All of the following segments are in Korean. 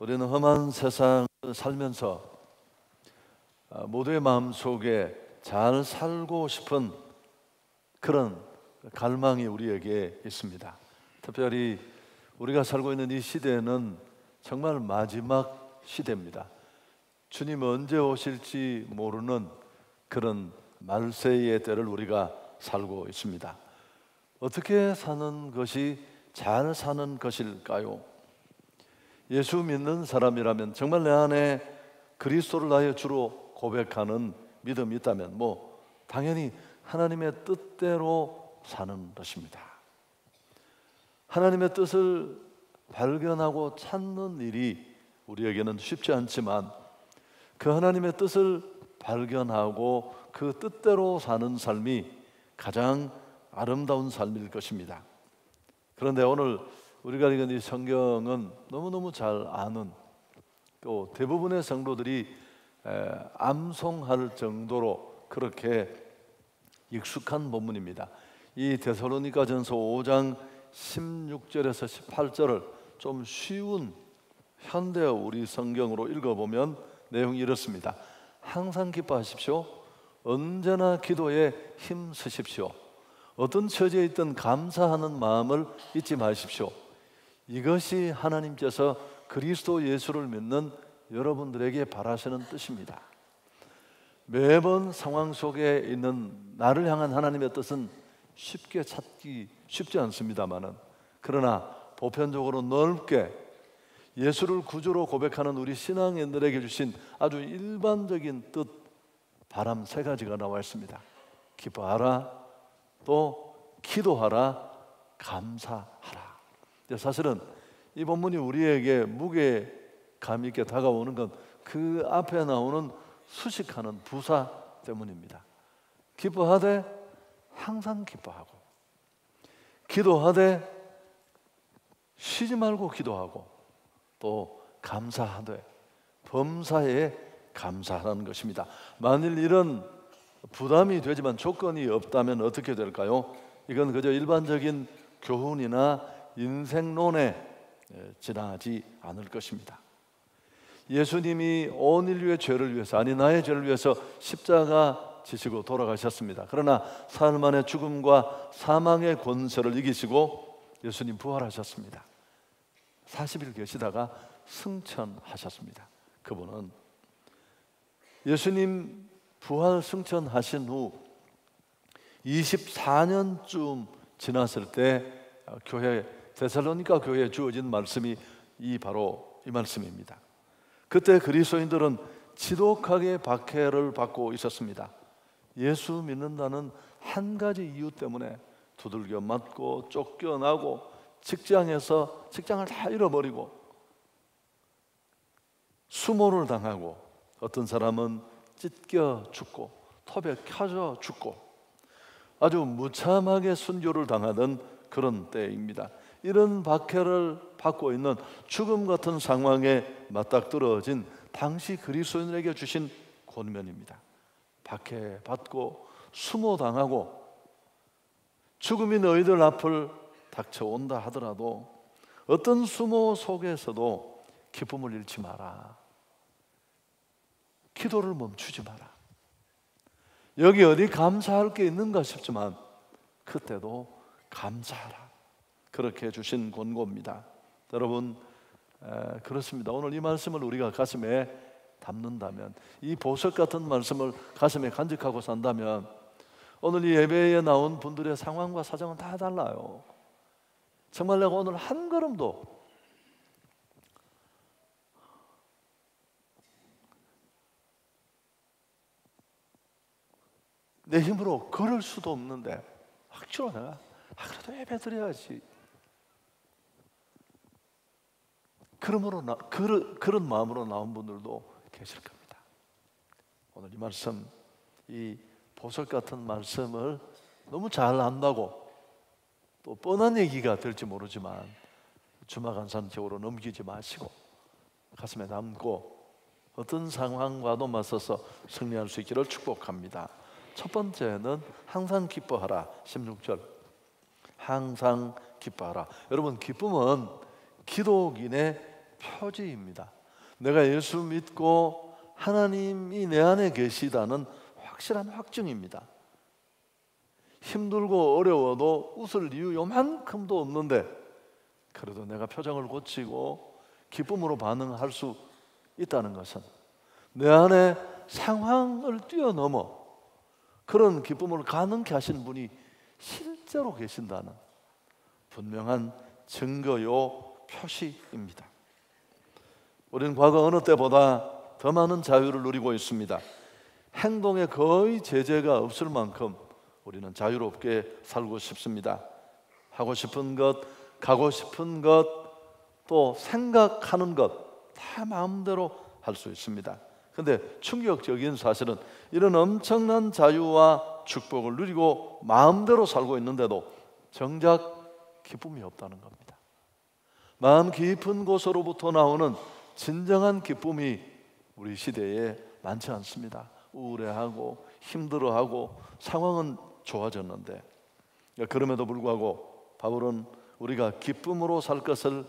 우리는 험한 세상을 살면서 모두의 마음속에 잘 살고 싶은 그런 갈망이 우리에게 있습니다. 특별히 우리가 살고 있는 이 시대는 정말 마지막 시대입니다. 주님 언제 오실지 모르는 그런 말세의 때를 우리가 살고 있습니다. 어떻게 사는 것이 잘 사는 것일까요? 예수 믿는 사람이라면 정말 내 안에 그리스도를 나의 주로 고백하는 믿음이 있다면 당연히 하나님의 뜻대로 사는 것입니다. 하나님의 뜻을 발견하고 찾는 일이 우리에게는 쉽지 않지만 그 하나님의 뜻을 발견하고 그 뜻대로 사는 삶이 가장 아름다운 삶일 것입니다. 그런데 오늘 우리가 읽은 이 성경은 너무너무 잘 아는, 또 대부분의 성도들이 암송할 정도로 그렇게 익숙한 본문입니다. 이 데살로니가전서 5장 16절에서 18절을 좀 쉬운 현대 우리 성경으로 읽어보면 내용이 이렇습니다. 항상 기뻐하십시오. 언제나 기도에 힘쓰십시오. 어떤 처지에 있든 감사하는 마음을 잊지 마십시오. 이것이 하나님께서 그리스도 예수를 믿는 여러분들에게 바라시는 뜻입니다. 매번 상황 속에 있는 나를 향한 하나님의 뜻은 쉽게 찾기 쉽지 않습니다만은, 그러나 보편적으로 넓게 예수를 구주로 고백하는 우리 신앙인들에게 주신 아주 일반적인 뜻, 바람 세 가지가 나와 있습니다. 기뻐하라, 또 기도하라, 감사하라. 사실은 이 본문이 우리에게 무게감 있게 다가오는 건 그 앞에 나오는 수식하는 부사 때문입니다. 기뻐하되 항상 기뻐하고, 기도하되 쉬지 말고 기도하고, 또 감사하되 범사에 감사하는 것입니다. 만일 이런 부담이 되지만 조건이 없다면 어떻게 될까요? 이건 그저 일반적인 교훈이나 인생론에 지나지 않을 것입니다. 예수님이 온 인류의 죄를 위해서, 아니 나의 죄를 위해서 십자가 지시고 돌아가셨습니다. 그러나 사흘 만에 죽음과 사망의 권세를 이기시고 예수님 부활하셨습니다. 40일 계시다가 승천하셨습니다. 그분은 예수님 부활 승천하신 후 24년쯤 지났을 때 데살로니가 교회에 주어진 말씀이 바로 이 말씀입니다. 그때 그리스도인들은 지독하게 박해를 받고 있었습니다. 예수 믿는다는 한 가지 이유 때문에 두들겨 맞고 쫓겨나고 직장에서 직장을 다 잃어버리고 수모를 당하고, 어떤 사람은 찢겨 죽고 톱에 켜져 죽고 아주 무참하게 순교를 당하던 그런 때입니다. 이런 박해를 받고 있는 죽음 같은 상황에 맞닥뜨려진 당시 그리스도인에게 주신 권면입니다. 박해받고 수모당하고 죽음이 너희들 앞을 닥쳐온다 하더라도 어떤 수모 속에서도 기쁨을 잃지 마라. 기도를 멈추지 마라. 여기 어디 감사할 게 있는가 싶지만 그때도 감사하라. 그렇게 주신 권고입니다. 여러분, 그렇습니다. 오늘 이 말씀을 우리가 가슴에 담는다면, 이 보석 같은 말씀을 가슴에 간직하고 산다면, 오늘 이 예배에 나온 분들의 상황과 사정은 다 달라요. 정말 내가 오늘 한 걸음도 내 힘으로 걸을 수도 없는데 억지로 내가 그래도 예배 드려야지, 그런 마음으로 나온 분들도 계실 겁니다. 오늘 이 말씀, 이 보석 같은 말씀을 너무 잘 안다고 또 뻔한 얘기가 될지 모르지만 주마간산적으로 넘기지 마시고 가슴에 남고 어떤 상황과도 맞서서 승리할 수 있기를 축복합니다. 첫 번째는 항상 기뻐하라. 16절, 항상 기뻐하라. 여러분, 기쁨은 기독인의 표지입니다. 내가 예수 믿고 하나님이 내 안에 계시다는 확실한 확증입니다. 힘들고 어려워도 웃을 이유 요만큼도 없는데 그래도 내가 표정을 고치고 기쁨으로 반응할 수 있다는 것은 내 안에 상황을 뛰어넘어 그런 기쁨을 가능케 하신 분이 실제로 계신다는 분명한 증거요 표시입니다. 우리는 과거 어느 때보다 더 많은 자유를 누리고 있습니다. 행동에 거의 제재가 없을 만큼 우리는 자유롭게 살고 싶습니다. 하고 싶은 것, 가고 싶은 것, 또 생각하는 것 다 마음대로 할 수 있습니다. 근데 충격적인 사실은 이런 엄청난 자유와 축복을 누리고 마음대로 살고 있는데도 정작 기쁨이 없다는 겁니다. 마음 깊은 곳으로부터 나오는 진정한 기쁨이 우리 시대에 많지 않습니다. 우울해하고 힘들어하고 상황은 좋아졌는데 그럼에도 불구하고 바울은 우리가 기쁨으로 살 것을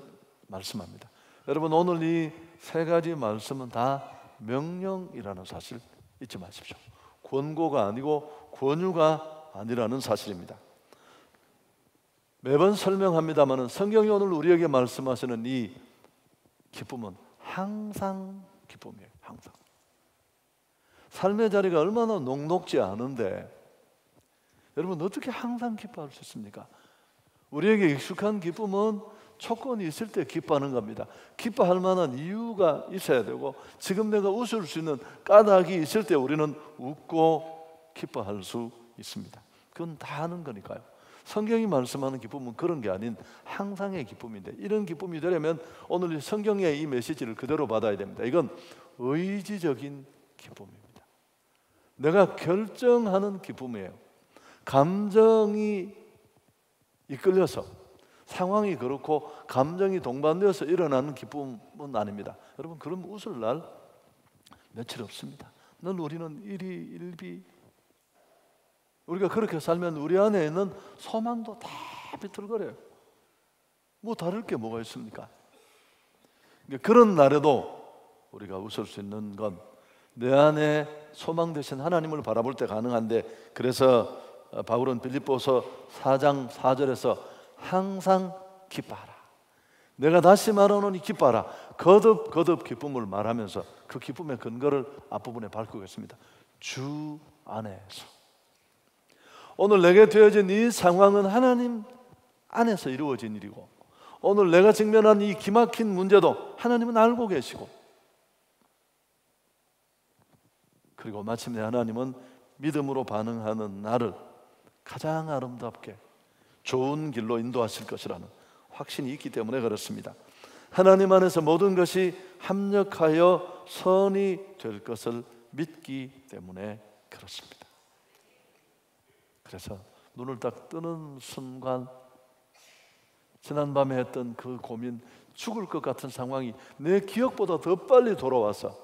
말씀합니다. 여러분, 오늘 이 세 가지 말씀은 다 명령이라는 사실 잊지 마십시오. 권고가 아니고 권유가 아니라는 사실입니다. 매번 설명합니다만 성경이 오늘 우리에게 말씀하시는 이 기쁨은 항상 기쁨이에요. 항상. 삶의 자리가 얼마나 녹록지 않은데 여러분 어떻게 항상 기뻐할 수 있습니까? 우리에게 익숙한 기쁨은 조건이 있을 때 기뻐하는 겁니다. 기뻐할 만한 이유가 있어야 되고 지금 내가 웃을 수 있는 까닭이 있을 때 우리는 웃고 기뻐할 수 있습니다. 그건 다 하는 거니까요. 성경이 말씀하는 기쁨은 그런 게 아닌 항상의 기쁨인데 이런 기쁨이 되려면 오늘 성경의 이 메시지를 그대로 받아야 됩니다. 이건 의지적인 기쁨입니다. 내가 결정하는 기쁨이에요. 감정이 이끌려서 상황이 그렇고 감정이 동반되어서 일어나는 기쁨은 아닙니다. 여러분, 그럼 웃을 날 며칠 없습니다. 늘 우리는 일희일비 우리가 그렇게 살면 우리 안에 있는 소망도 다 비틀거려요. 뭐 다를 게 뭐가 있습니까? 그런 날에도 우리가 웃을 수 있는 건 내 안에 소망 되신 하나님을 바라볼 때 가능한데 그래서 바울은 빌립보서 4장 4절에서 항상 기뻐하라. 내가 다시 말하노니 기뻐하라. 거듭 기쁨을 말하면서 그 기쁨의 근거를 앞부분에 밝히겠습니다. 주 안에서. 오늘 내게 되어진 이 상황은 하나님 안에서 이루어진 일이고 오늘 내가 직면한 이 기막힌 문제도 하나님은 알고 계시고 그리고 마침내 하나님은 믿음으로 반응하는 나를 가장 아름답게 좋은 길로 인도하실 것이라는 확신이 있기 때문에 그렇습니다. 하나님 안에서 모든 것이 합력하여 선이 될 것을 믿기 때문에 그렇습니다. 그래서 눈을 딱 뜨는 순간 지난밤에 했던 그 고민, 죽을 것 같은 상황이 내 기억보다 더 빨리 돌아와서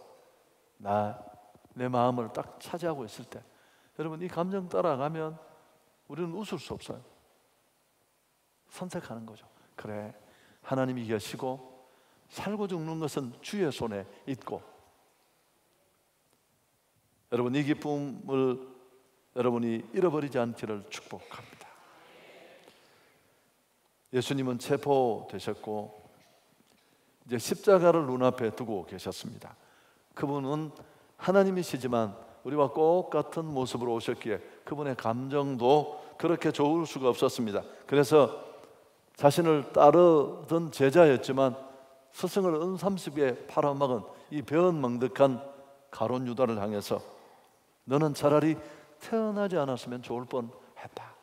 내 마음을 딱 차지하고 있을 때 여러분 이 감정 따라가면 우리는 웃을 수 없어요. 선택하는 거죠. 그래, 하나님이 계시고 살고 죽는 것은 주의 손에 있고 여러분 이 기쁨을 여러분이 잃어버리지 않기를 축복합니다. 예수님은 체포되셨고 이제 십자가를 눈앞에 두고 계셨습니다. 그분은 하나님이시지만 우리와 똑같은 모습으로 오셨기에 그분의 감정도 그렇게 좋을 수가 없었습니다. 그래서 자신을 따르던 제자였지만 스승을 은삼십에 팔아먹은 이 배은망덕한 가룟 유다를 향해서 너는 차라리 태어나지 않았으면 좋을 뻔했다.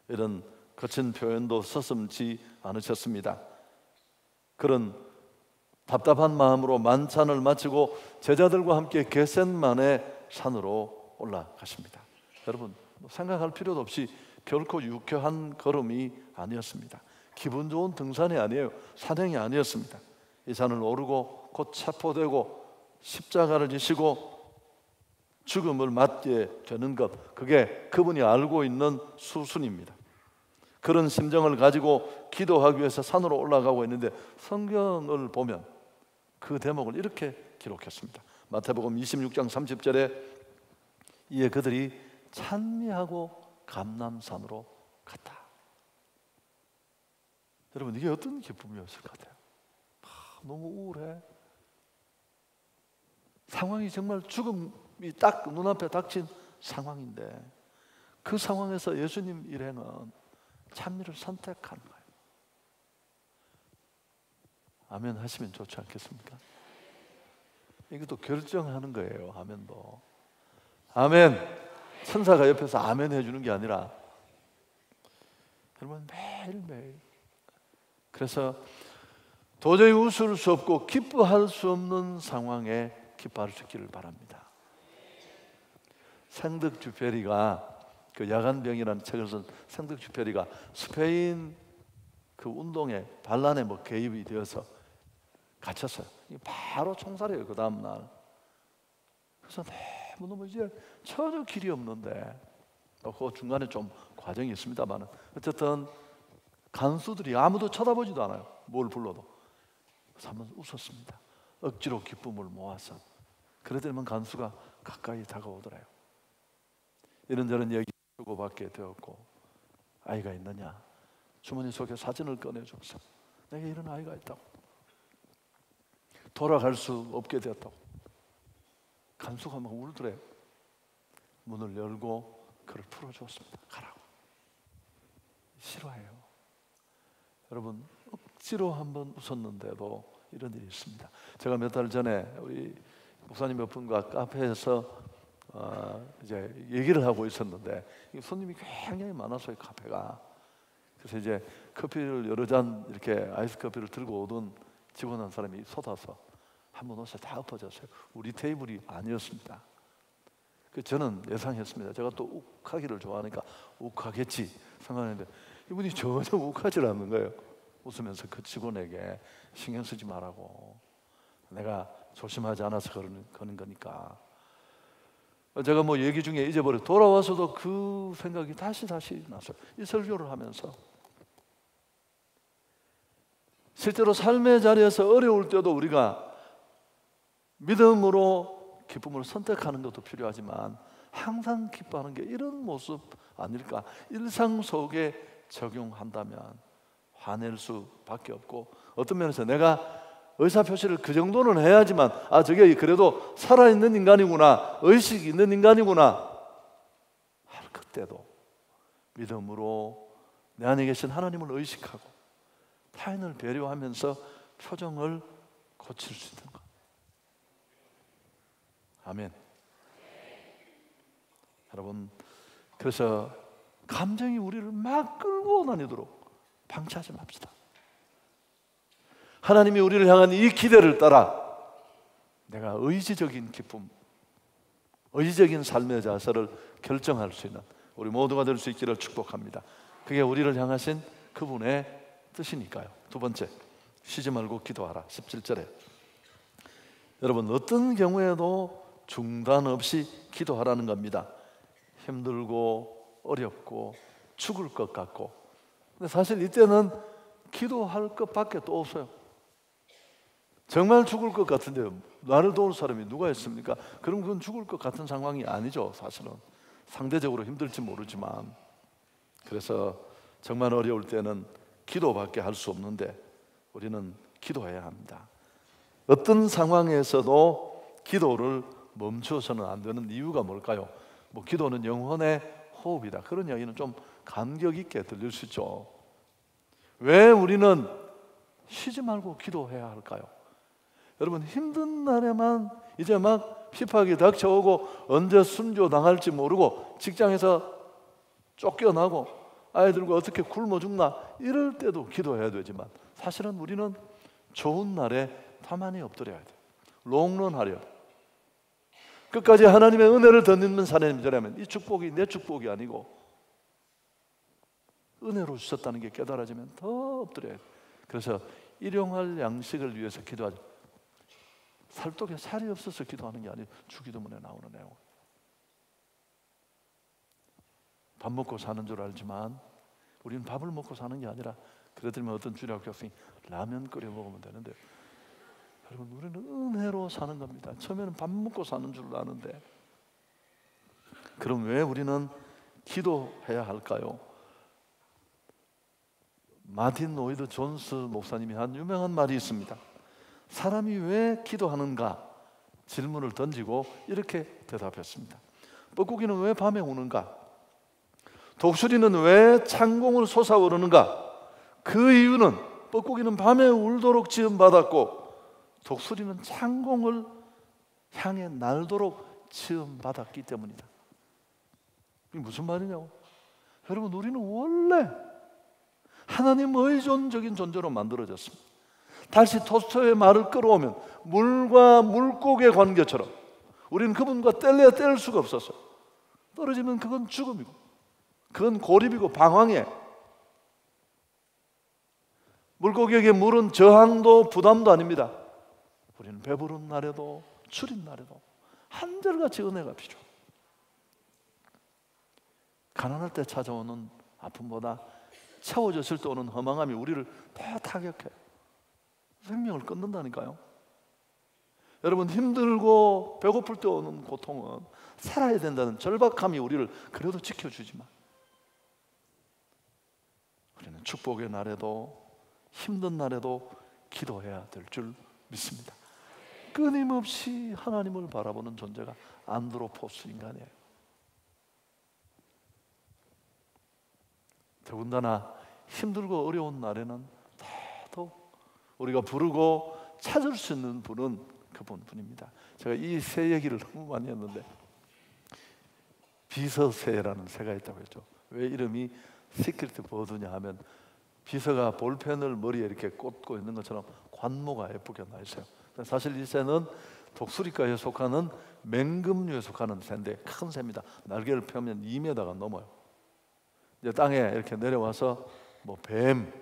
이런 거친 표현도 서슴지 않으셨습니다. 그런 답답한 마음으로 만찬을 마치고 제자들과 함께 겟셋만의 산으로 올라가십니다. 여러분 생각할 필요도 없이 결코 유쾌한 걸음이 아니었습니다. 기분 좋은 등산이 아니에요. 산행이 아니었습니다. 이 산을 오르고 곧 체포되고 십자가를 지시고 죽음을 맞게 되는 것, 그게 그분이 알고 있는 수순입니다. 그런 심정을 가지고 기도하기 위해서 산으로 올라가고 있는데 성경을 보면 그 대목을 이렇게 기록했습니다. 마태복음 26장 30절에 이에 그들이 찬미하고 감람산으로 갔다. 여러분, 이게 어떤 기쁨이었을 것 같아요? 너무 우울해. 상황이 정말 죽음이 딱 눈앞에 닥친 상황인데 그 상황에서 예수님 일행은 찬미를 선택한 거예요. 아멘 하시면 좋지 않겠습니까? 이것도 결정하는 거예요. 아멘도. 아멘. 천사가 옆에서 아멘 해주는 게 아니라 여러분 매일매일, 그래서 도저히 웃을 수 없고 기뻐할 수 없는 상황에 기뻐할 수 있기를 바랍니다. 생득주페리가 그 야간병이라는 책을 쓴 생득주페리가 스페인 그 운동에 반란에 뭐 개입이 되어서 갇혔어요. 바로 총살이에요. 그 다음 날. 그래서 너무 이제 전혀 길이 없는데 그 중간에 좀 과정이 있습니다만 어쨌든 간수들이 아무도 쳐다보지도 않아요. 뭘 불러도. 그래서 한번 웃었습니다. 억지로 기쁨을 모아서. 그러더니만 간수가 가까이 다가오더래요. 이런저런 얘기 주고받게 되었고, 아이가 있느냐? 주머니 속에 사진을 꺼내줘서 내게 이런 아이가 있다고, 돌아갈 수 없게 되었다고. 간수가 막 울더래요. 문을 열고 그를 풀어줬습니다. 가라고. 싫어해요. 여러분, 억지로 한번 웃었는데도 이런 일이 있습니다. 제가 몇 달 전에 우리 목사님 몇 분과 카페에서 이제 얘기를 하고 있었는데 손님이 굉장히 많았어요. 카페가. 그래서 이제 커피를 여러 잔 이렇게 아이스 커피를 들고 오던 직원 한 사람이 쏟아서 한번 옷에 다 엎어졌어요. 우리 테이블이 아니었습니다. 그 저는 예상했습니다. 제가 또 욱하기를 좋아하니까 욱하겠지 생각했는데 이분이 전혀 욱하지 않는 거예요. 웃으면서 그 직원에게 신경 쓰지 말라고, 내가 조심하지 않아서 그러는 거니까. 제가 뭐 얘기 중에 잊어버려 돌아와서도 그 생각이 다시 났어요. 이 설교를 하면서 실제로 삶의 자리에서 어려울 때도 우리가 믿음으로 기쁨을 선택하는 것도 필요하지만 항상 기뻐하는 게 이런 모습 아닐까. 일상 속에 적용한다면 화낼 수밖에 없고, 어떤 면에서 내가 의사표시를 그 정도는 해야지만 저게 그래도 살아있는 인간이구나, 의식이 있는 인간이구나 할 그때도 믿음으로 내 안에 계신 하나님을 의식하고 타인을 배려하면서 표정을 고칠 수 있는 것. 아멘. 여러분, 그래서 감정이 우리를 막 끌고 다니도록 방치하지 맙시다. 하나님이 우리를 향한 이 기대를 따라 내가 의지적인 기쁨, 의지적인 삶의 자세를 결정할 수 있는 우리 모두가 될 수 있기를 축복합니다. 그게 우리를 향하신 그분의 뜻이니까요. 두 번째, 쉬지 말고 기도하라. 17절에 여러분, 어떤 경우에도 중단 없이 기도하라는 겁니다. 힘들고 어렵고 죽을 것 같고, 근데 사실 이때는 기도할 것밖에 또 없어요. 정말 죽을 것 같은데 나를 도울 사람이 누가 있습니까? 그럼 그건 죽을 것 같은 상황이 아니죠. 사실은 상대적으로 힘들지 모르지만. 그래서 정말 어려울 때는 기도밖에 할 수 없는데 우리는 기도해야 합니다. 어떤 상황에서도 기도를 멈춰서는 안 되는 이유가 뭘까요? 뭐 기도는 영혼의 호흡이다, 그런 이야기는 좀 감격 있게 들릴 수 있죠. 왜 우리는 쉬지 말고 기도해야 할까요? 여러분, 힘든 날에만 이제 막 핍박이 닥쳐오고 언제 순교 당할지 모르고 직장에서 쫓겨나고 아이들과 어떻게 굶어 죽나 이럴 때도 기도해야 되지만, 사실은 우리는 좋은 날에 가만히 엎드려야 돼요. 롱런 하려 끝까지 하나님의 은혜를 덧입는 사람이라면 이 축복이 내 축복이 아니고 은혜로 주셨다는 게 깨달아지면 더 엎드려야 돼요. 그래서 일용할 양식을 위해서 기도하죠. 살독에 살이 없어서 기도하는 게 아니에요. 주기도문에 나오는 내용. 밥 먹고 사는 줄 알지만 우리는 밥을 먹고 사는 게 아니라, 그러더니 어떤 주일학교 학생이 라면 끓여 먹으면 되는데 여러분, 우리는 은혜로 사는 겁니다. 처음에는 밥 먹고 사는 줄 아는데, 그럼 왜 우리는 기도해야 할까요? 마틴 로이드 존스 목사님이 한 유명한 말이 있습니다. 사람이 왜 기도하는가 질문을 던지고 이렇게 대답했습니다. 뻐꾸기는 왜 밤에 우는가? 독수리는 왜 창공을 솟아오르는가? 그 이유는 뻐꾸기는 밤에 울도록 지음받았고 독수리는 창공을 향해 날도록 지음받았기 때문이다. 이게 무슨 말이냐고? 여러분, 우리는 원래 하나님 의존적인 존재로 만들어졌습니다. 다시 토스토의 말을 끌어오면 물과 물고기의 관계처럼 우리는 그분과 뗄래야 뗄 수가 없었어요. 떨어지면 그건 죽음이고, 그건 고립이고 방황해. 물고기에게 물은 저항도 부담도 아닙니다. 우리는 배부른 날에도 추린 날에도 한결같이 은혜가 필요해요. 가난할 때 찾아오는 아픔보다 채워졌을 때 오는 허망함이 우리를 더 타격해요. 생명을 끊는다니까요. 여러분, 힘들고 배고플 때 오는 고통은 살아야 된다는 절박함이 우리를 그래도 지켜주지만, 우리는 축복의 날에도 힘든 날에도 기도해야 될 줄 믿습니다. 끊임없이 하나님을 바라보는 존재가 안드로포스 인간이에요. 더군다나 힘들고 어려운 날에는 더더욱 우리가 부르고 찾을 수 있는 분은 그분뿐입니다. 제가 이 새 얘기를 너무 많이 했는데, 비서새라는 새가 있다고 했죠. 왜 이름이 시크릿 버드냐 하면, 비서가 볼펜을 머리에 이렇게 꽂고 있는 것처럼 관모가 예쁘게 나 있어요. 사실 이 새는 독수리과에 속하는 맹금류에 속하는 새인데 큰 새입니다. 날개를 펴면 2m가 넘어요. 이제 땅에 이렇게 내려와서 뭐 뱀,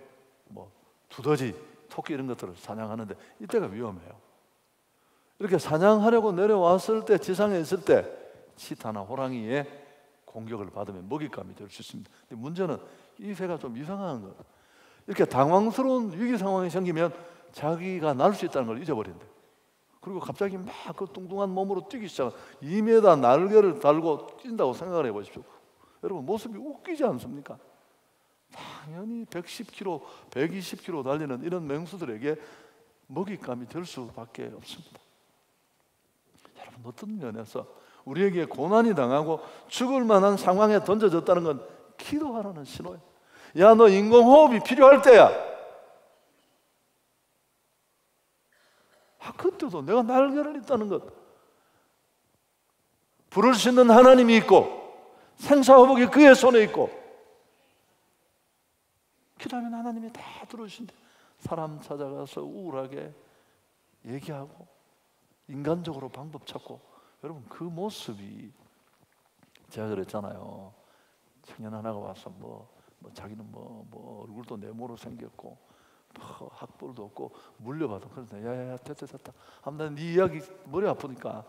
뭐 두더지, 토끼 이런 것들을 사냥하는데 이때가 위험해요. 이렇게 사냥하려고 내려왔을 때, 지상에 있을 때 치타나 호랑이의 공격을 받으면 먹잇감이 될 수 있습니다. 근데 문제는 이 새가 좀 이상한 거예요. 이렇게 당황스러운 위기 상황이 생기면 자기가 날 수 있다는 걸 잊어버린대. 그리고 갑자기 막 그 뚱뚱한 몸으로 뛰기 시작. 2m 날개를 달고 뛴다고 생각을 해보십시오. 여러분, 모습이 웃기지 않습니까? 당연히 110km, 120km 달리는 이런 맹수들에게 먹잇감이 될 수밖에 없습니다. 여러분, 어떤 면에서 우리에게 고난이 당하고 죽을 만한 상황에 던져졌다는 건 기도하라는 신호예요. 야, 너 인공호흡이 필요할 때야. 그때도 내가 날개를 있다는 것, 부를 수 있는 하나님이 있고 생사화복이 그의 손에 있고, 기도하면 하나님이 다 들어주신대. 사람 찾아가서 우울하게 얘기하고 인간적으로 방법 찾고, 여러분, 그 모습이, 제가 그랬잖아요. 청년 하나가 와서 자기는 얼굴도 네모로 생겼고 학벌도 없고 물려받은. 그래서 야야야, 됐다. 아무튼 네 이야기 머리 아프니까,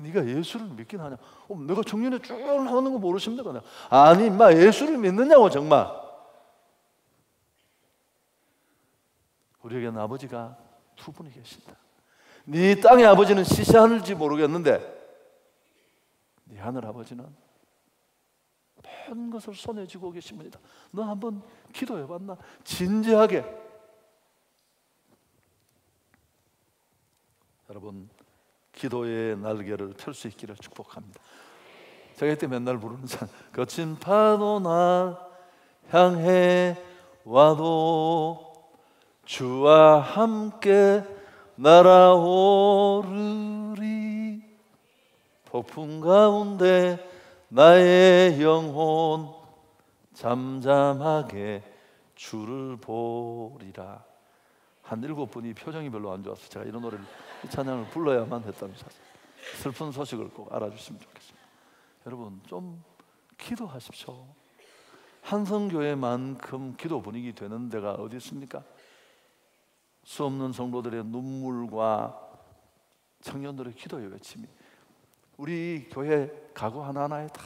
네가 예수를 믿긴 하냐? 내가 청년에 쭉 하는 거 모르십니까? 아니 임마, 예수를 믿느냐고. 정말 우리에게는 아버지가 두 분이 계신다. 네 땅의 아버지는 시시하는지 모르겠는데 네 하늘 아버지는 모든 것을 손에 쥐고 계신 분이다. 너 한번 기도해봤나? 진지하게. 여러분, 기도의 날개를 펼 수 있기를 축복합니다. 제가 이때 맨날 부르는 상, 거친 파도 날 향해 와도 주와 함께 날아오르리. 폭풍 가운데 나의 영혼 잠잠하게 주를 보리라. 한 7분이 표정이 별로 안 좋아서 제가 이런 노래를, 이 찬양을 불러야만 했다는 슬픈 소식을 꼭 알아주시면 좋겠습니다. 여러분, 좀 기도하십시오. 한성교회만큼 기도 분위기 되는 데가 어디 있습니까? 수없는 성도들의 눈물과 청년들의 기도의 외침이 우리 교회 가구 하나하나에 다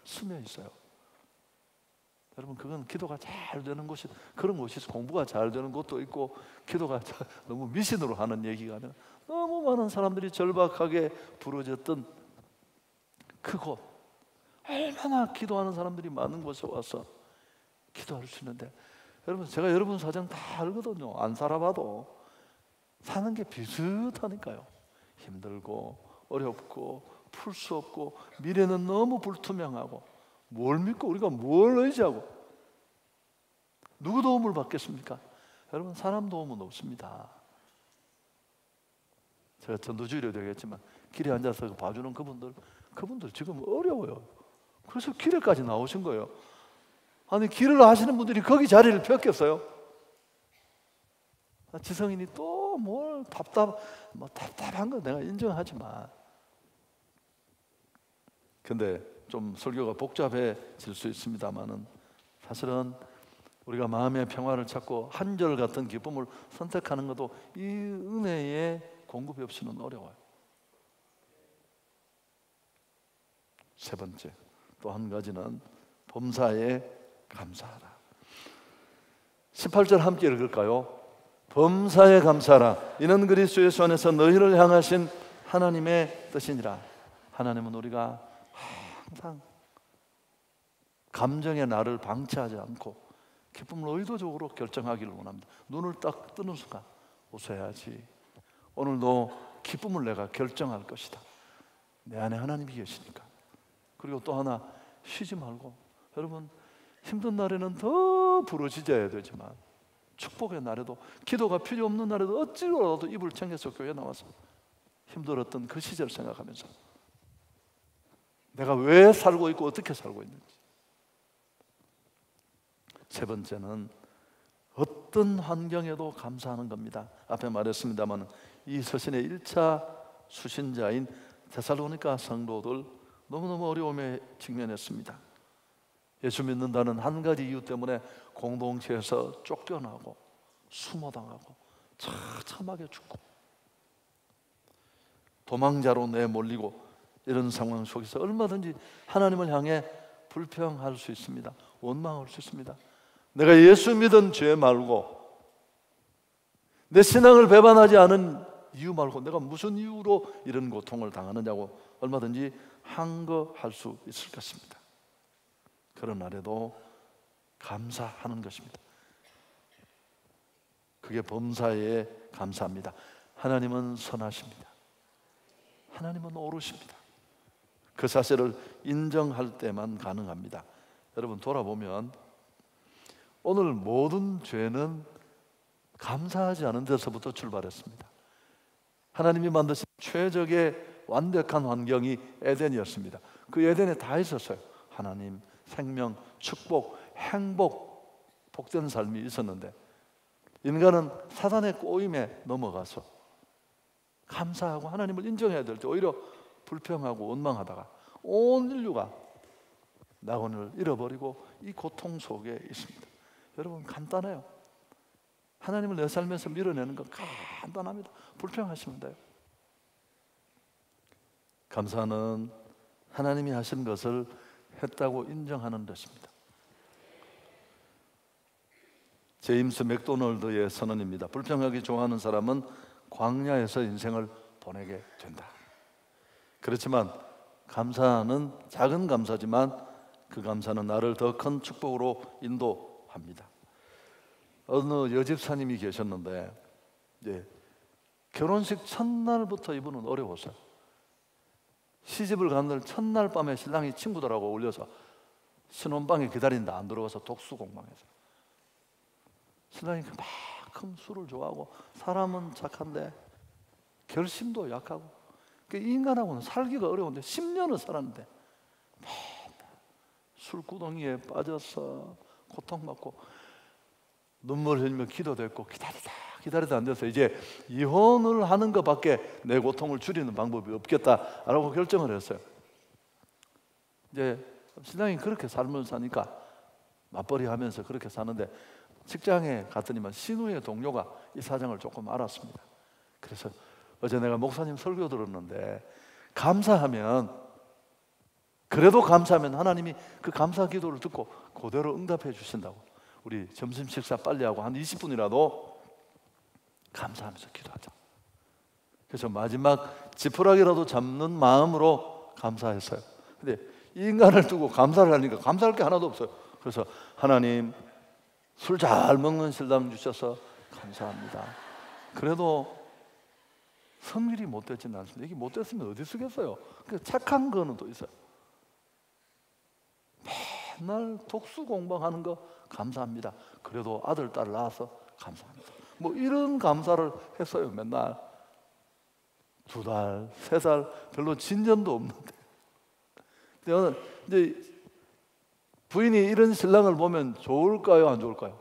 스며 있어요. 여러분, 그건 기도가 잘 되는 곳이, 그런 곳이 있어. 공부가 잘 되는 곳도 있고, 기도가 너무 미신으로 하는 얘기가 아니라 너무 많은 사람들이 절박하게 부러졌던 그곳, 얼마나 기도하는 사람들이 많은 곳에 와서 기도할 수 있는데, 여러분, 제가 여러분 사정 다 알거든요. 안 살아봐도 사는 게 비슷하니까요. 힘들고 어렵고 풀 수 없고 미래는 너무 불투명하고, 뭘 믿고 우리가 뭘 의지하고 누구 도움을 받겠습니까? 여러분, 사람 도움은 없습니다. 제가 전도주의로 되겠지만 길에 앉아서 봐주는 그분들 지금 어려워요. 그래서 길에까지 나오신 거예요. 아니, 길을 하시는 분들이 거기 자리를 폈겠어요? 지성인이 또 뭘 답답한 거 내가 인정하지만, 근데 좀 설교가 복잡해질 수 있습니다만은, 사실은 우리가 마음의 평화를 찾고 한결 같은 기쁨을 선택하는 것도 이 은혜의 공급이 없이는 어려워요. 세 번째, 또 한 가지는 범사에 감사하라. 18절 함께 읽을까요? 범사에 감사하라. 이는 그리스도 예수 안에서 너희를 향하신 하나님의 뜻이니라. 하나님은 우리가 항상 감정의 나를 방치하지 않고 기쁨을 의도적으로 결정하기를 원합니다. 눈을 딱 뜨는 순간 웃어야지, 오늘도 기쁨을 내가 결정할 것이다. 내 안에 하나님이 계시니까. 그리고 또 하나, 쉬지 말고, 여러분, 힘든 날에는 더 부르짖어야 되지만 축복의 날에도, 기도가 필요 없는 날에도 어찌로라도 입을 챙겨서 교회 나와서 힘들었던 그 시절 생각하면서 내가 왜 살고 있고 어떻게 살고 있는지. 세 번째는 어떤 환경에도 감사하는 겁니다. 앞에 말했습니다만 이 서신의 1차 수신자인 데살로니가 성도들 너무너무 어려움에 직면했습니다. 예수 믿는다는 한 가지 이유 때문에 공동체에서 쫓겨나고 수모당하고 처참하게 죽고 도망자로 내몰리고, 이런 상황 속에서 얼마든지 하나님을 향해 불평할 수 있습니다. 원망할 수 있습니다. 내가 예수 믿은 죄 말고, 내 신앙을 배반하지 않은 이유 말고 내가 무슨 이유로 이런 고통을 당하느냐고 얼마든지 항거할 수 있을 것입니다. 그런 날에도 감사하는 것입니다. 그게 범사에 감사합니다. 하나님은 선하십니다. 하나님은 옳으십니다. 그 사실을 인정할 때만 가능합니다. 여러분, 돌아보면 오늘 모든 죄는 감사하지 않은 데서부터 출발했습니다. 하나님이 만드신 최적의 완벽한 환경이 에덴이었습니다. 그 에덴에 다 있었어요. 하나님, 생명, 축복, 행복, 복된 삶이 있었는데 인간은 사단의 꼬임에 넘어가서 감사하고 하나님을 인정해야 될 때 오히려 불평하고 원망하다가 온 인류가 낙원을 잃어버리고 이 고통 속에 있습니다. 여러분, 간단해요. 하나님을 내 삶에서 밀어내는 건 간단합니다. 불평하시면 돼요. 감사는 하나님이 하신 것을 했다고 인정하는 것입니다. 제임스 맥도널드의 선언입니다. 불평하기 좋아하는 사람은 광야에서 인생을 보내게 된다. 그렇지만 감사는 작은 감사지만 그 감사는 나를 더 큰 축복으로 인도합니다. 어느 여집사님이 계셨는데 결혼식 첫날부터 이분은 어려웠어요. 시집을 가는 날 첫날 밤에 신랑이 친구들하고 올려서 신혼방에 기다린다 안 들어와서 독수공방해서, 신랑이 그만큼 술을 좋아하고 사람은 착한데 결심도 약하고, 그 인간하고는 살기가 어려운데 10년을 살았는데 술구덩이에 빠져서 고통받고 눈물 흘리며 기도됐고 기다리다 안 돼서 이제 이혼을 하는 것밖에 내 고통을 줄이는 방법이 없겠다라고 결정을 했어요. 이제 신랑이 그렇게 삶을 사니까 맞벌이 하면서 그렇게 사는데 직장에 갔더니만 신우의 동료가 이 사정을 조금 알았습니다. 그래서 어제 내가 목사님 설교 들었는데 감사하면 그래도 감사하면 하나님이 그 감사 기도를 듣고 그대로 응답해 주신다고. 우리 점심 식사 빨리 하고 한 20분이라도 감사하면서 기도하자. 그래서 마지막 지푸라기라도 잡는 마음으로 감사했어요. 근데 이 인간을 두고 감사를 하니까 감사할 게 하나도 없어요. 그래서 하나님, 술 잘 먹는 신랑 주셔서 감사합니다. 그래도 성질이 못 됐지는 않습니다. 이게 못 됐으면 어디 쓰겠어요. 착한 거는 또 있어요. 맨날 독수 공부하는 거 감사합니다. 그래도 아들, 딸 낳아서 감사합니다. 뭐 이런 감사를 했어요. 맨날 2달, 3달 별로 진전도 없는데. 근데 이제 부인이 이런 신랑을 보면 좋을까요, 안 좋을까요?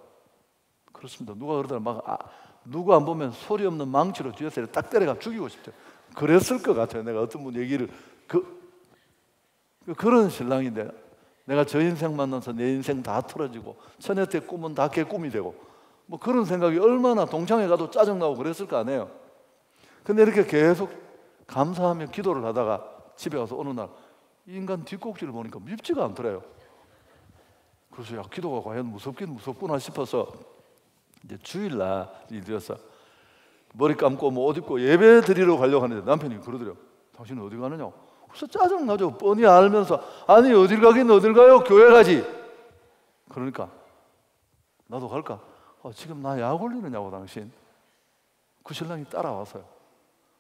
그렇습니다. 누가 그러더라, 누구 안 보면 소리 없는 망치로 뒤에서 딱 때려가 죽이고 싶죠. 그랬을 것 같아요. 내가 어떤 분 얘기를 그런 신랑인데, 내가 저 인생 만나서 내 인생 다 틀어지고 처녀때 꿈은 다 개꿈이 되고 뭐 그런 생각이 얼마나 동창회 가도 짜증나고 그랬을 거 아니에요. 근데 이렇게 계속 감사하며 기도를 하다가 집에 와서 어느 날 이 인간 뒷꼭지를 보니까 밉지가 않더래요. 그래서 기도가 과연 무섭긴 무섭구나 싶어서 이제 주일날이 되어서 머리 감고 뭐 옷 입고 예배 드리러 가려고 하는데 남편이 그러더래요. 당신은 어디 가느냐? 그래서 짜증나죠. 뻔히 알면서 아니 어딜 가긴 어딜 가요? 교회 가지. 그러니까 나도 갈까? 지금 나 약 올리느냐고 당신. 그 신랑이 따라왔어요.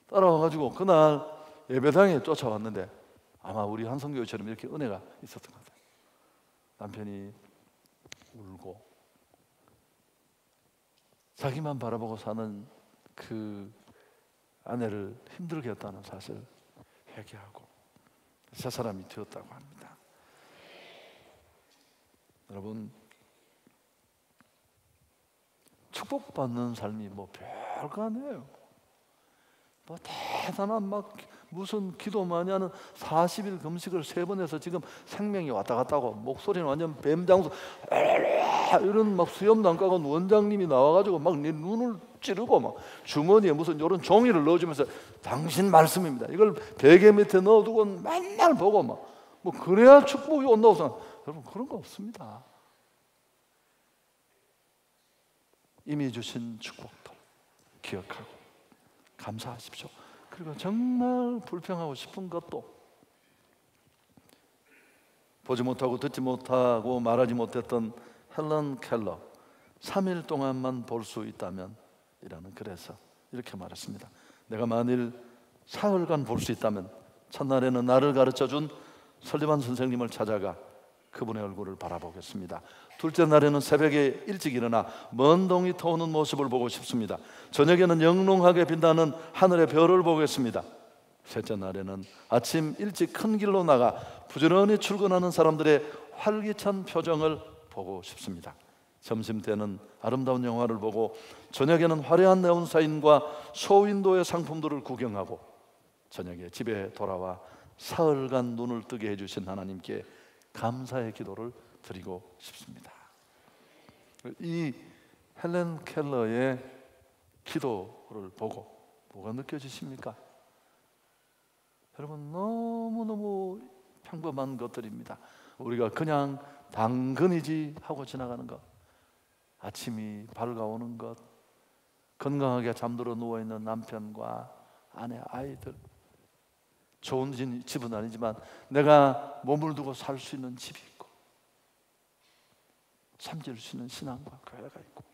따라와가지고 그날 예배당에 쫓아왔는데 아마 우리 한성교회처럼 이렇게 은혜가 있었던 것 같아요. 남편이 울고 자기만 바라보고 사는 그 아내를 힘들게 했다는 사실 회개하고 새 사람이 되었다고 합니다. 여러분, 축복받는 삶이 뭐 별거 아니에요. 뭐 대단한 무슨 기도 많이 하는 40일 금식을 3번 해서 지금 생명이 왔다 갔다 하고 목소리는 완전 뱀장수 이런 수염도 안 까고 원장님이 나와가지고 네 눈을 찌르고 주머니에 무슨 이런 종이를 넣어주면서 당신 말씀입니다. 이걸 베개 밑에 넣어두고 맨날 보고 뭐 그래야 축복이 온다고 생각. 여러분 그런 거 없습니다. 이미 주신 축복들 기억하고 감사하십시오. 그리고 정말 불평하고 싶은 것도 보지 못하고 듣지 못하고 말하지 못했던 헬런 켈러 3일 동안만 볼 수 있다면 이라는 글에서 이렇게 말했습니다. 내가 만일 사흘간 볼 수 있다면 첫날에는 나를 가르쳐준 설리반 선생님을 찾아가 그분의 얼굴을 바라보겠습니다. 둘째 날에는 새벽에 일찍 일어나 먼 동이 터오는 모습을 보고 싶습니다. 저녁에는 영롱하게 빛나는 하늘의 별을 보겠습니다. 셋째 날에는 아침 일찍 큰 길로 나가 부지런히 출근하는 사람들의 활기찬 표정을 보고 싶습니다. 점심때는 아름다운 영화를 보고 저녁에는 화려한 네온사인과 쇼윈도의 상품들을 구경하고 저녁에 집에 돌아와 사흘간 눈을 뜨게 해주신 하나님께 감사의 기도를 드리고 싶습니다. 이 헬렌 켈러의 기도를 보고 뭐가 느껴지십니까? 여러분 너무너무 평범한 것들입니다. 우리가 그냥 당근이지 하고 지나가는 것, 아침이 밝아오는 것, 건강하게 잠들어 누워있는 남편과 아내, 아이들, 좋은 집은 아니지만 내가 몸을 두고 살 수 있는 집이 있고 참질 수 있는 신앙과 교회가 있고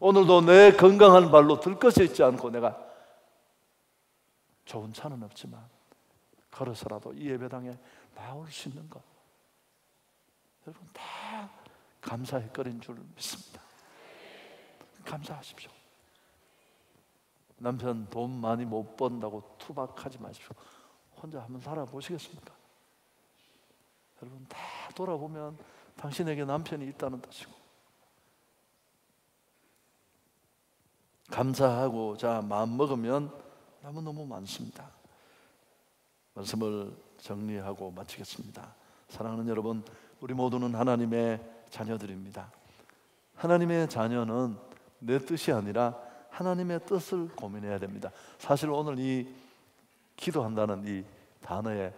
오늘도 내 건강한 발로 들것이 있지 않고 내가 좋은 차는 없지만 걸어서라도 이 예배당에 나올 수 있는 것, 여러분 다 감사의 거리인 줄 믿습니다. 감사하십시오. 남편 돈 많이 못 번다고 투박하지 마십시오. 혼자 한번 살아보시겠습니까? 여러분 다 돌아보면 당신에게 남편이 있다는 뜻이고 감사하고자 마음 먹으면 너무너무 많습니다. 말씀을 정리하고 마치겠습니다. 사랑하는 여러분, 우리 모두는 하나님의 자녀들입니다. 하나님의 자녀는 내 뜻이 아니라 하나님의 뜻을 고민해야 됩니다. 사실 오늘 이 기도한다는 이 단어의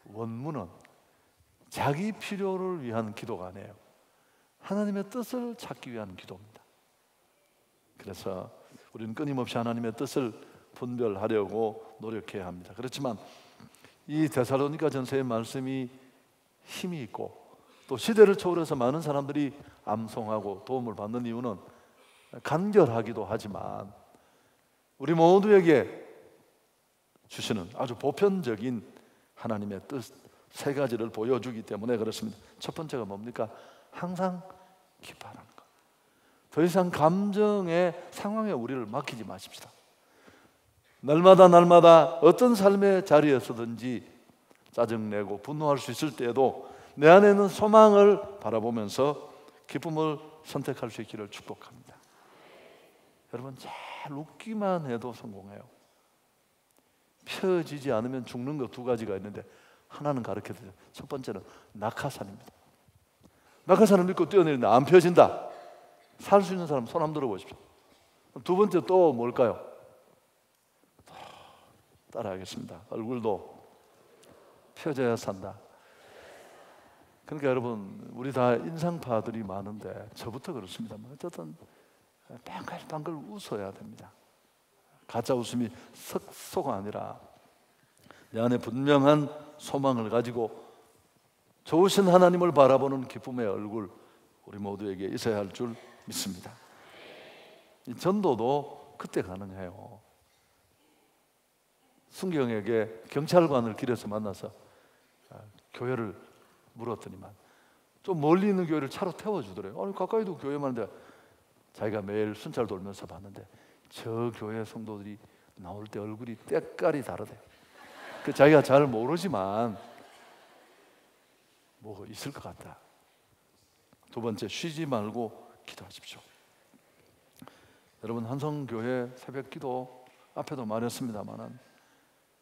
원문은 자기 필요를 위한 기도가 아니에요. 하나님의 뜻을 찾기 위한 기도입니다. 그래서 우리는 끊임없이 하나님의 뜻을 분별하려고 노력해야 합니다. 그렇지만 이 데살로니가 전서의 말씀이 힘이 있고 또 시대를 초월해서 많은 사람들이 암송하고 도움을 받는 이유는 간결하기도 하지만 우리 모두에게 주시는 아주 보편적인 하나님의 뜻 세 가지를 보여주기 때문에 그렇습니다. 첫 번째가 뭡니까? 항상 기뻐하는 것. 더 이상 감정의 상황에 우리를 맡기지 마십시다. 날마다 어떤 삶의 자리에서든지 짜증내고 분노할 수 있을 때에도 내 안에 있는 소망을 바라보면서 기쁨을 선택할 수 있기를 축복합니다. 여러분, 잘 웃기만 해도 성공해요. 펴지지 않으면 죽는 거 두 가지가 있는데 하나는 가르쳐드려요. 첫 번째는 낙하산입니다. 낙하산을 믿고 뛰어내리는데 안 펴진다. 살 수 있는 사람 손 한번 들어보십시오. 두 번째 또 뭘까요? 따라하겠습니다. 얼굴도 펴져야 산다. 그러니까 여러분, 우리 다 인상파들이 많은데 저부터 그렇습니다. 어쨌든 빵글빵글 웃어야 됩니다. 가짜 웃음이 석소가 아니라 내 안에 분명한 소망을 가지고 좋으신 하나님을 바라보는 기쁨의 얼굴, 우리 모두에게 있어야 할 줄 믿습니다. 이 전도도 그때 가능해요. 순경에게 경찰관을 길에서 만나서 교회를 물었더니만 좀 멀리 있는 교회를 차로 태워주더래요. 아니 가까이도 교회 많은데 자기가 매일 순찰 돌면서 봤는데 저 교회 성도들이 나올 때 얼굴이 때깔이 다르대. 그 자기가 잘 모르지만 뭐 있을 것 같다. 두 번째, 쉬지 말고 기도하십시오. 여러분, 한성교회 새벽기도 앞에도 말했습니다만은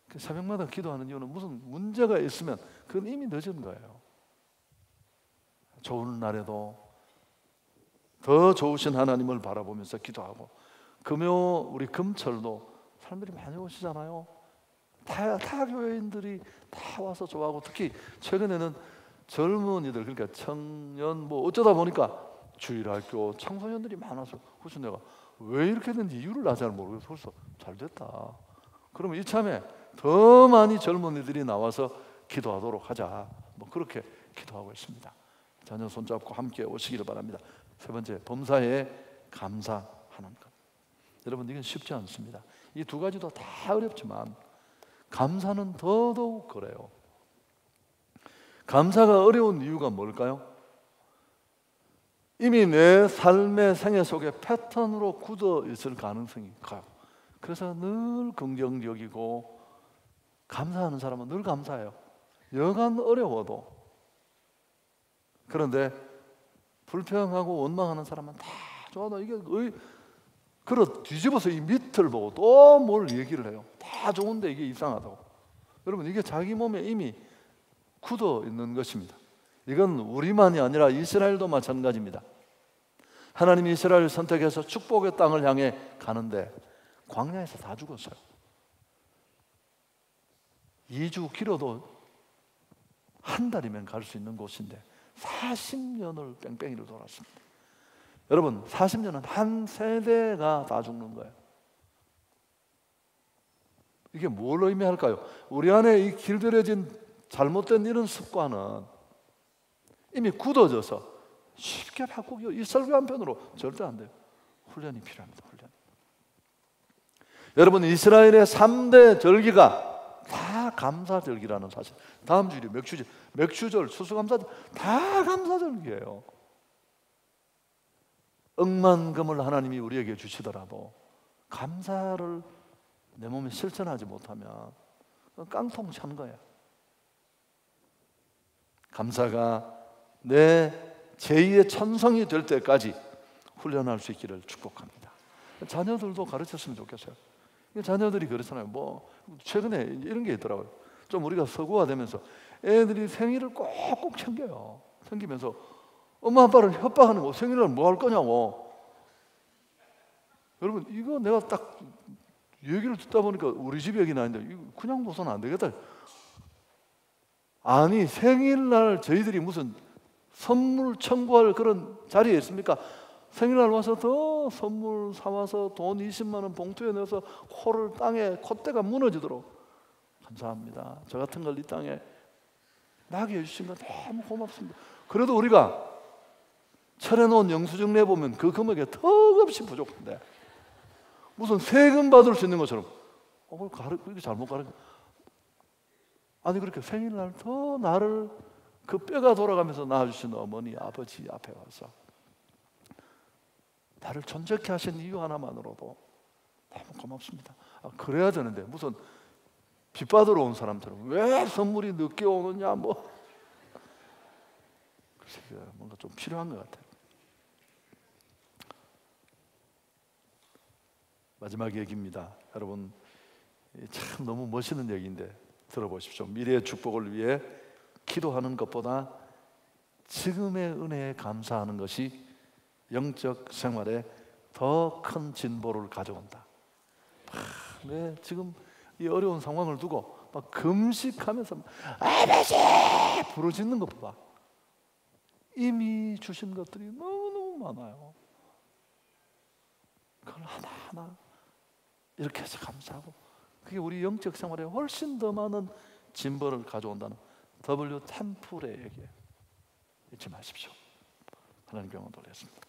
그 새벽마다 기도하는 이유는 무슨 문제가 있으면 그건 이미 늦은 거예요. 좋은 날에도 더 좋으신 하나님을 바라보면서 기도하고, 금요 우리 금철도 사람들이 많이 오시잖아요. 다 교회인들이 다 와서 좋아하고, 특히 최근에는 젊은이들, 그러니까 청년 뭐 어쩌다 보니까 주일학교 청소년들이 많아서, 그래서 내가 왜 이렇게 됐는지 이유를 나 잘 모르겠어. 그래서 잘 됐다. 그러면 이참에 더 많이 젊은이들이 나와서 기도하도록 하자. 뭐 그렇게 기도하고 있습니다. 자녀 손잡고 함께 오시기를 바랍니다. 세 번째, 범사에 감사하는 것. 여러분, 이건 쉽지 않습니다. 이 두 가지도 다 어렵지만 감사는 더더욱 그래요. 감사가 어려운 이유가 뭘까요? 이미 내 삶의 생애 속에 패턴으로 굳어 있을 가능성이 커요. 그래서 늘 긍정적이고 감사하는 사람은 늘 감사해요. 여간 어려워도. 그런데 불평하고 원망하는 사람은 다 좋아도 이게 그렇 뒤집어서 이 밑을 보고 또 뭘 얘기를 해요. 다 좋은데 이게 이상하다고. 여러분, 이게 자기 몸에 이미 굳어 있는 것입니다. 이건 우리만이 아니라 이스라엘도 마찬가지입니다. 하나님이 이스라엘을 선택해서 축복의 땅을 향해 가는데 광야에서 다 죽었어요. 2주 길어도 한 달이면 갈 수 있는 곳인데 40년을 뺑뺑이를 돌았습니다. 여러분, 40년은 한 세대가 다 죽는 거예요. 이게 뭘 의미할까요? 우리 안에 이 길들여진 잘못된 이런 습관은 이미 굳어져서 쉽게 바꾸기, 이 설교 한편으로 절대 안 돼요. 훈련이 필요합니다. 훈련. 여러분, 이스라엘의 3대 절기가 다 감사절기라는 사실. 다음 주일이 맥추절, 추수감사절, 다 감사절기예요. 억만금을 하나님이 우리에게 주시더라도 감사를 내 몸에 실천하지 못하면 깡통 찬 거야. 감사가 내 제2의 천성이 될 때까지 훈련할 수 있기를 축복합니다. 자녀들도 가르쳤으면 좋겠어요. 자녀들이 그렇잖아요. 뭐 최근에 이런 게 있더라고요. 좀 우리가 서구화되면서 애들이 생일을 꼭꼭 챙겨요. 챙기면서 엄마 아빠를 협박하는 거, 생일날 뭐 할 거냐고. 여러분, 이거 내가 딱 얘기를 듣다 보니까 우리 집 얘기는 아닌데 이거 그냥 둬서는 안 되겠다. 아니 생일날 저희들이 무슨 선물 청구할 그런 자리에 있습니까? 생일날 와서 더 선물 사와서 돈 20만 원 봉투에 넣어서 코를 땅에 콧대가 무너지도록 감사합니다. 저 같은 걸 이 땅에 나게 해주신 거 너무 고맙습니다. 그래도 우리가 차려놓은 영수증 내보면 그 금액에 턱없이 부족한데 무슨 세금 받을 수 있는 것처럼 그렇게 잘못 가르쳐. 아니 그렇게 생일날 더 나를 그 뼈가 돌아가면서 낳아주신 어머니 아버지 앞에 와서 나를 존재케 하신 이유 하나만으로도 너무 고맙습니다. 그래야 되는데 무슨 빚 받으러 온 사람처럼 왜 선물이 늦게 오느냐 뭐 글쎄 뭔가 좀 필요한 것 같아요. 마지막 얘기입니다. 여러분 참 너무 멋있는 얘기인데 들어보십시오. 미래의 축복을 위해 기도하는 것보다 지금의 은혜에 감사하는 것이 영적 생활에 더 큰 진보를 가져온다. 네, 지금 이 어려운 상황을 두고 막 금식하면서 아버지 부르짖는 것보다 이미 주신 것들이 너무너무 많아요. 그걸 하나하나 이렇게 해서 감사하고 그게 우리 영적 생활에 훨씬 더 많은 진보를 가져온다는 W 템플의 얘기예요. 잊지 마십시오. 하나님께 영광 돌리겠습니다.